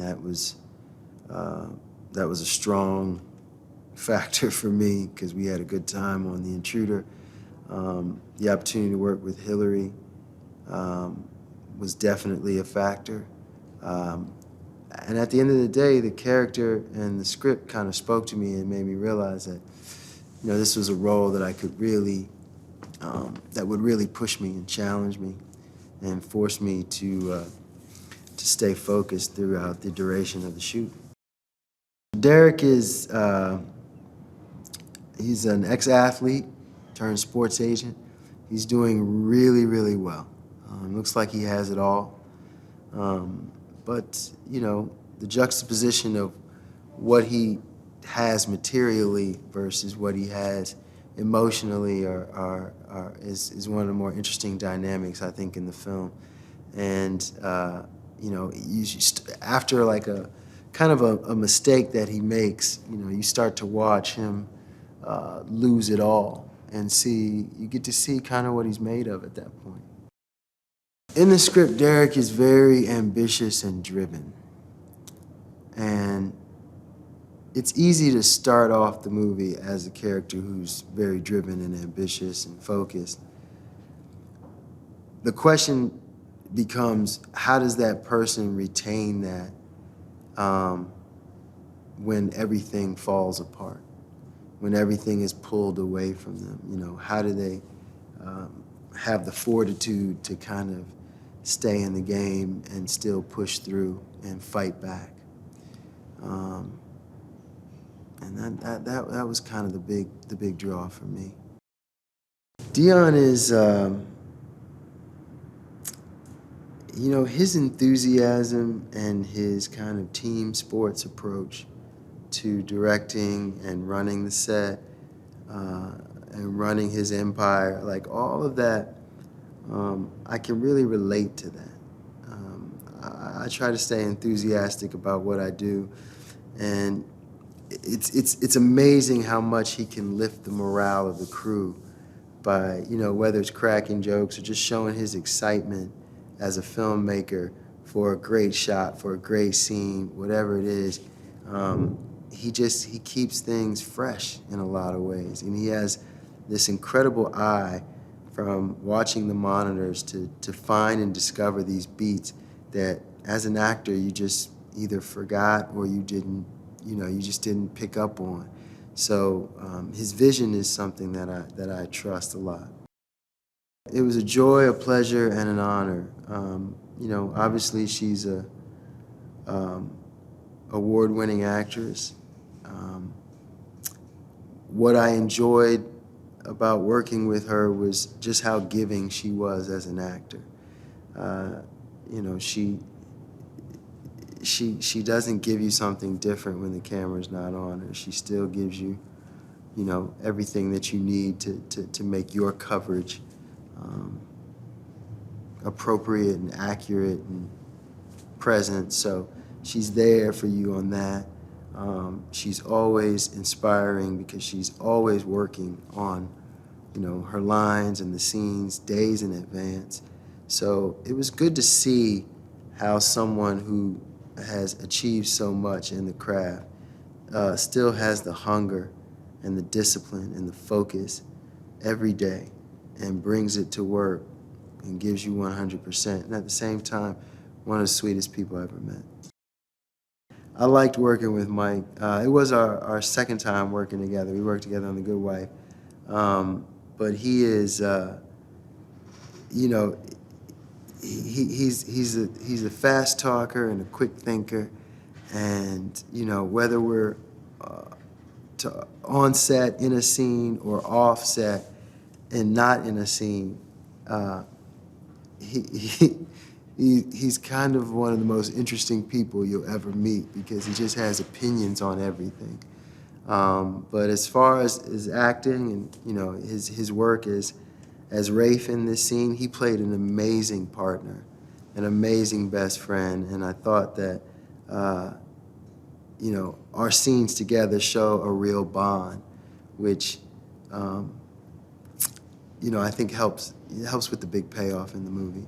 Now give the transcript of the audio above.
that was a strong factor for me because we had a good time on The Intruder. The opportunity to work with Hilary was definitely a factor. And at the end of the day, the character and the script kind of spoke to me and made me realize that, you know, this was a role that I could really, that would really push me and challenge me and force me to stay focused throughout the duration of the shoot. Derrick is, he's an ex-athlete turned sports agent. He's doing really, really well. Looks like he has it all. But, you know, the juxtaposition of what he has materially versus what he has emotionally is one of the more interesting dynamics, I think, in the film. And, you know, after like a kind of a mistake that he makes, you know, you start to watch him lose it all and you get to see kind of what he's made of at that point. In the script, Derrick is very ambitious and driven. And it's easy to start off the movie as a character who's very driven and ambitious and focused. The question becomes, how does that person retain that when everything falls apart, when everything is pulled away from them? You know, how do they have the fortitude to kind of stay in the game and still push through and fight back? And that was kind of the big draw for me. Deon is, you know, his enthusiasm and his kind of team sports approach to directing and running the set and running his empire, like all of that, I can really relate to that. I try to stay enthusiastic about what I do, and it's amazing how much he can lift the morale of the crew by, you know, whether it's cracking jokes or just showing his excitement as a filmmaker for a great shot, for a great scene, whatever it is. He keeps things fresh in a lot of ways, and he has this incredible eye from watching the monitors to find and discover these beats that as an actor you just either forgot or you didn't, you know, you just didn't pick up on. So his vision is something that I trust a lot. It was a joy, a pleasure, and an honor. You know, obviously she's a award-winning actress. What I enjoyed about working with her was just how giving she was as an actor. You know, she doesn't give you something different when the camera's not on her. She still gives you, you know, everything that you need to make your coverage appropriate and accurate and present. So she's there for you on that. She's always inspiring because she's always working on, you know, her lines and the scenes days in advance. So it was good to see how someone who has achieved so much in the craft still has the hunger and the discipline and the focus every day and brings it to work and gives you 100%. And at the same time, one of the sweetest people I've ever met. I liked working with Mike. It was our second time working together. We worked together on The Good Wife. But he is, you know, he's a fast talker and a quick thinker. And, you know, whether we're on set, in a scene, or off set and not in a scene, he's kind of one of the most interesting people you'll ever meet because he just has opinions on everything. But as far as his acting and, you know, his work as Rafe in this scene, he played an amazing partner, an amazing best friend, and I thought that, you know, our scenes together show a real bond, which, you know, I think helps with the big payoff in the movie.